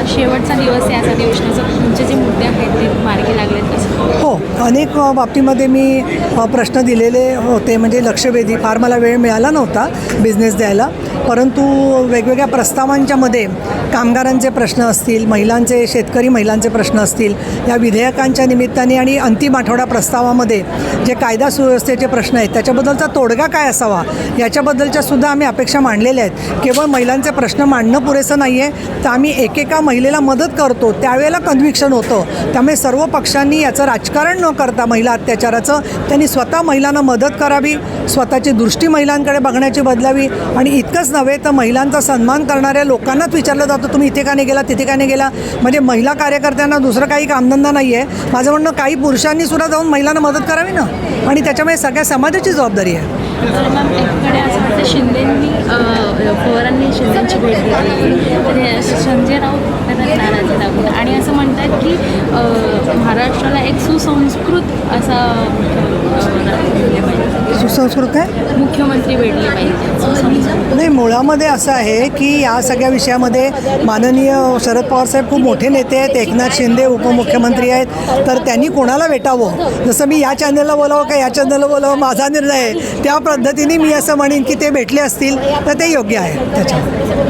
शेवटचा दिवस आहे आज अधिवेशनाचा, तुमचे जे मुद्दे आहेत ते मार्गी लागलेत कसं? हो, अनेक बाबतीमध्ये मी प्रश्न दिलेले होते, म्हणजे लक्षवेधी. फार मला वेळ मिळाला नव्हता बिझनेस द्यायला, परंतु वेगवेगळ्या प्रस्तावांच्या मध्ये कामगारांचे प्रश्न असतील, महिलांचे, शेतकरी महिलांचे प्रश्न असतील, या विधेयकांच्या निमित्ताने आणि अंतिम आठवडा प्रस्तावामध्ये जे कायदा सुव्यवस्थेचे प्रश्न आहेत त्याच्याबद्दलचा तोडगा काय असावा याच्याबद्दलच्या सुद्धा आम्ही अपेक्षा मांडलेल्या आहेत. केवळ महिलांचे प्रश्न मांडणं पुरेसं नाही आहे, तर आम्ही एकेका महिलेला मदत करतो त्यावेळेला कन्व्हिक्शन होतं. त्यामुळे सर्व पक्षांनी याचं राजकारण न करता महिला अत्याचाराचं त्यांनी स्वतः महिलांना मदत करावी, स्वतःची दृष्टी महिलांकडे बघण्याची बदलावी. आणि इतकंच नव्हे तर महिलांचा सन्मान करणाऱ्या लोकांनाच विचारलं जातं तुम्ही इथे का नाही गेला, तिथे का नाही गेला. म्हणजे महिला कार्यकर्त्यांना दुसरं काही कामधंदा नाही आहे. माझं म्हणणं काही पुरुषांनी सुद्धा जाऊन महिलांना मदत करावी ना, आणि त्याच्यामुळे सगळ्या समाजाची जबाबदारी आहे. तर मॅम एकीकडे असं वाटतं शिंदेंनी पवारांनी शिंदेंची भेट घेतली, तर संजय राऊत त्यांना नाराजी दाखवून आणि असं म्हणतात की महाराष्ट्राला एक सुसंस्कृत असा सुसंस्कृत काय मुख्यमंत्री भेटले पाहिजे. नाही, मुळामध्ये असं आहे की या सगळ्या विषयामध्ये माननीय शरद पवार साहेब खूप मोठे नेते आहेत, एकनाथ शिंदे उपमुख्यमंत्री आहेत, तर त्यांनी कोणाला भेटावं, जसं मी या चॅनलला बोलावं का या चॅनलला बोलावं माझा निर्णय आहे, त्या पद्धतीने मी असं म्हणेन की ते भेटले असतील तर ते योग्य आहे त्याच्यात.